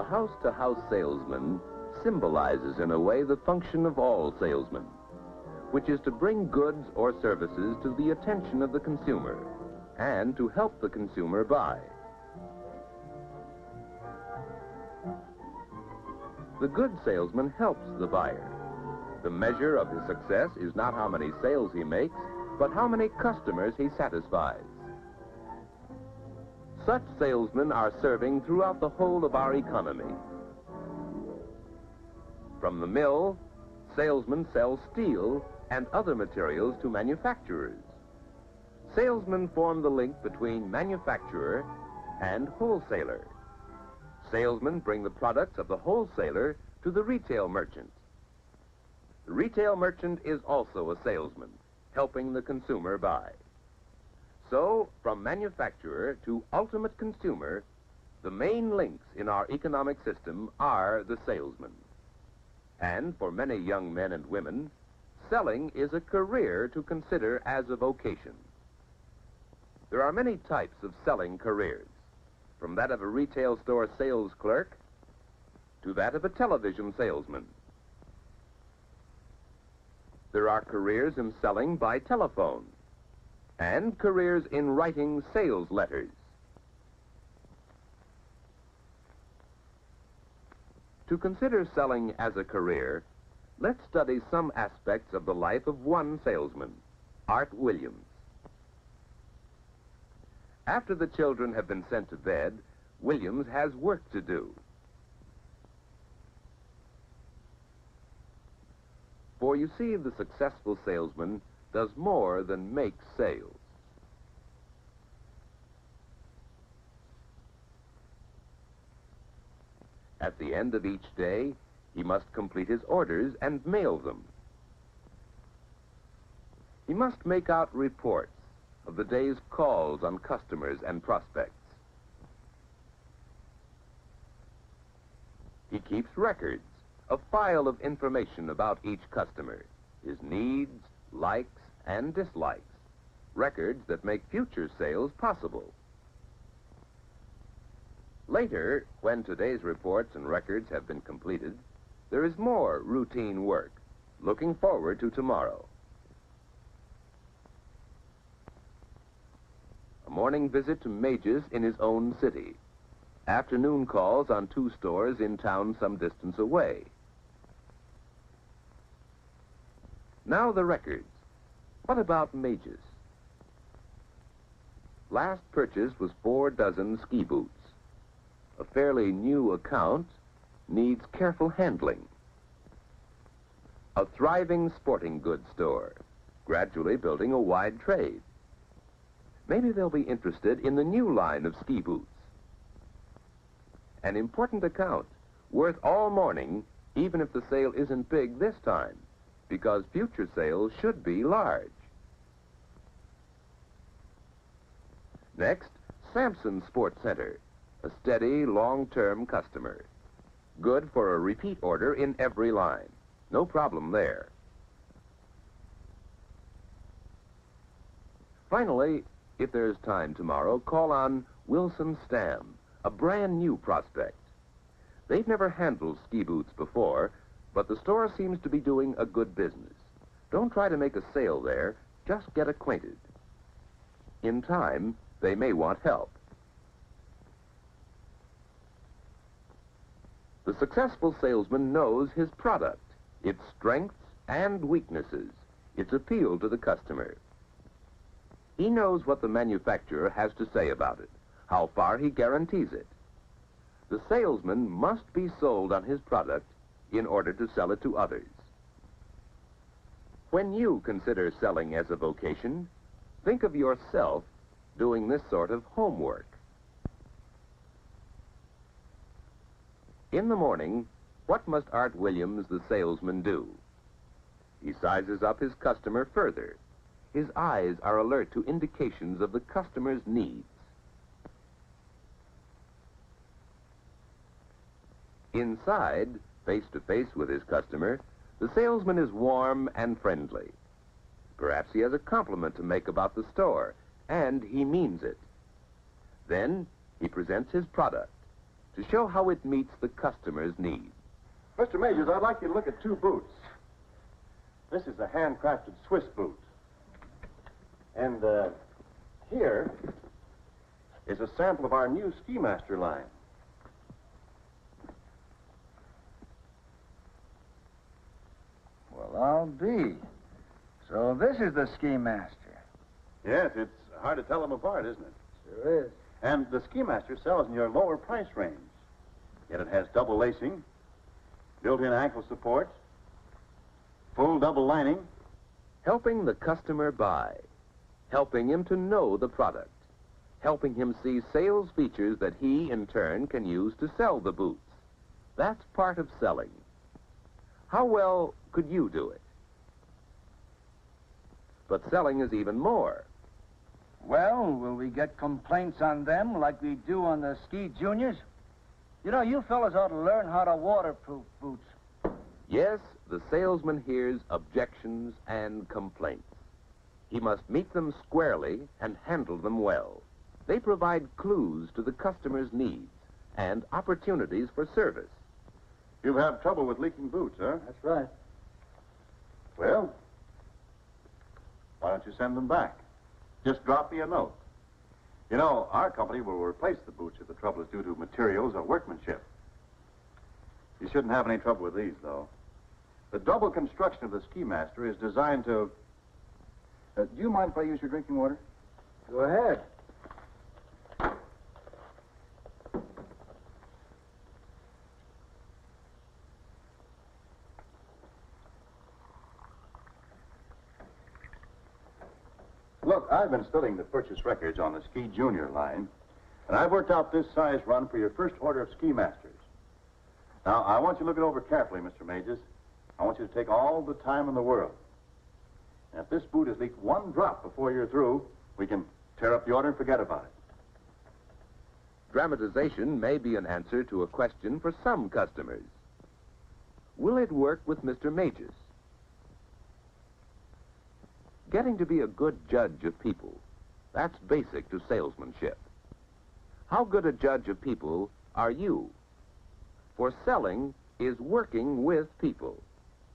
house-to-house salesman symbolizes in a way the function of all salesmen, which is to bring goods or services to the attention of the consumer and to help the consumer buy. The good salesman helps the buyer. The measure of his success is not how many sales he makes, but how many customers he satisfies. Such salesmen are serving throughout the whole of our economy. From the mill, salesmen sell steel and other materials to manufacturers. Salesmen form the link between manufacturer and wholesaler. Salesmen bring the products of the wholesaler to the retail merchant. The retail merchant is also a salesman, helping the consumer buy. So, from manufacturer to ultimate consumer, the main links in our economic system are the salesman. And for many young men and women, selling is a career to consider as a vocation. There are many types of selling careers, from that of a retail store sales clerk to that of a television salesman. There are careers in selling by telephone and careers in writing sales letters. To consider selling as a career, let's study some aspects of the life of one salesman, Art Williams. After the children have been sent to bed, Williams has work to do. For you see, the successful salesman does more than make sales. At the end of each day, he must complete his orders and mail them. He must make out reports of the day's calls on customers and prospects. He keeps records, a file of information about each customer, his needs, likes, and dislikes, records that make future sales possible. Later, when today's reports and records have been completed, there is more routine work, looking forward to tomorrow. A morning visit to Mages in his own city. Afternoon calls on 2 stores in town some distance away. Now the records. What about Mages? Last purchase was 4 dozen ski boots. A fairly new account needs careful handling. A thriving sporting goods store, gradually building a wide trade. Maybe they'll be interested in the new line of ski boots. An important account, worth all morning, even if the sale isn't big this time, because future sales should be large. Next, Sampson Sports Center, a steady, long-term customer. Good for a repeat order in every line. No problem there. Finally, if there's time tomorrow, call on Wilson Stam, a brand new prospect. They've never handled ski boots before, but the store seems to be doing a good business. Don't try to make a sale there, just get acquainted. In time, they may want help. The successful salesman knows his product, its strengths and weaknesses, its appeal to the customer. He knows what the manufacturer has to say about it, how far he guarantees it. The salesman must be sold on his product in order to sell it to others. When you consider selling as a vocation, think of yourself doing this sort of homework. In the morning, what must Art Williams, the salesman, do? He sizes up his customer further. His eyes are alert to indications of the customer's needs. Inside, face to face with his customer, the salesman is warm and friendly. Perhaps he has a compliment to make about the store, and he means it. Then he presents his product, to show how it meets the customer's needs. Mr. Majors, I'd like you to look at two boots. This is a handcrafted Swiss boot. And here is a sample of our new Ski Master line. Well, I'll be. So this is the Ski Master. Yes, it's hard to tell them apart, isn't it? Sure is. And the Ski Master sells in your lower price range. Yet it has double lacing, built-in ankle support, full double lining. Helping the customer buy, helping him to know the product, helping him see sales features that he, in turn, can use to sell the boots. That's part of selling. How well could you do it? But selling is even more. Well, will we get complaints on them like we do on the Ski Juniors? You know, you fellas ought to learn how to waterproof boots. Yes, the salesman hears objections and complaints. He must meet them squarely and handle them well. They provide clues to the customer's needs and opportunities for service. You have trouble with leaking boots, huh? That's right. Well, why don't you send them back? Just drop me a note. You know, our company will replace the boots if the trouble is due to materials or workmanship. You shouldn't have any trouble with these, though. The double construction of the Ski Master is designed to... do you mind if I use your drinking water? Go ahead. Look, I've been studying the purchase records on the Ski Junior line, and I've worked out this size run for your first order of Ski Masters. Now, I want you to look it over carefully, Mr. Majors. I want you to take all the time in the world. And if this boot has leaked one drop before you're through, we can tear up the order and forget about it. Dramatization may be an answer to a question for some customers. Will it work with Mr. Majors? Getting to be a good judge of people, that's basic to salesmanship. How good a judge of people are you? For selling is working with people.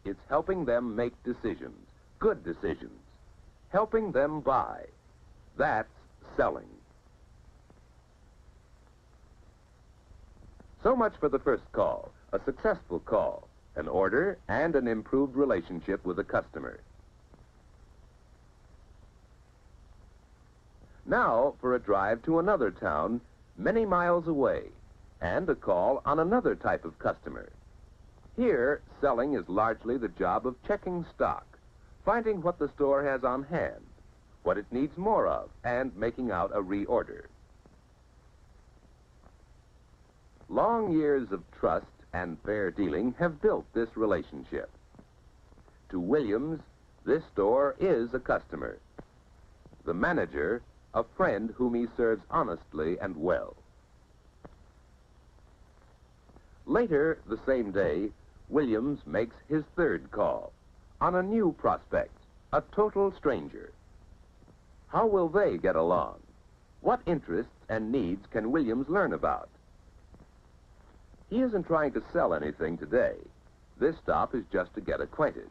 It's helping them make decisions, good decisions, helping them buy. That's selling. So much for the first call, a successful call, an order, and an improved relationship with the customer. Now for a drive to another town many miles away and a call on another type of customer. Here, selling is largely the job of checking stock, finding what the store has on hand, what it needs more of, and making out a reorder. Long years of trust and fair dealing have built this relationship. To Williams, this store is a customer. The manager, a friend whom he serves honestly and well. Later the same day, Williams makes his third call on a new prospect, a total stranger. How will they get along? What interests and needs can Williams learn about? He isn't trying to sell anything today. This stop is just to get acquainted.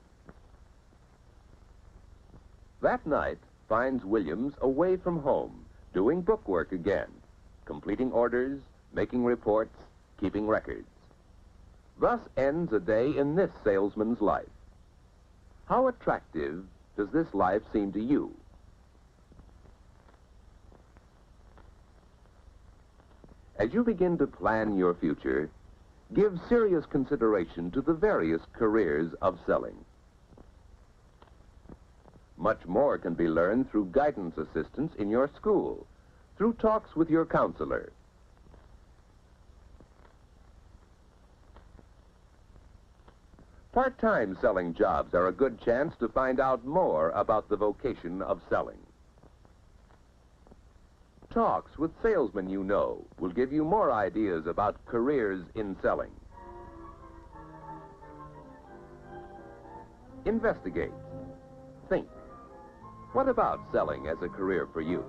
That night finds Williams away from home, doing bookwork again, completing orders, making reports, keeping records. Thus ends a day in this salesman's life. How attractive does this life seem to you? As you begin to plan your future, give serious consideration to the various careers of selling. Much more can be learned through guidance assistance in your school, through talks with your counselor. Part-time selling jobs are a good chance to find out more about the vocation of selling. Talks with salesmen you know will give you more ideas about careers in selling. Investigate. Think. What about selling as a career for you?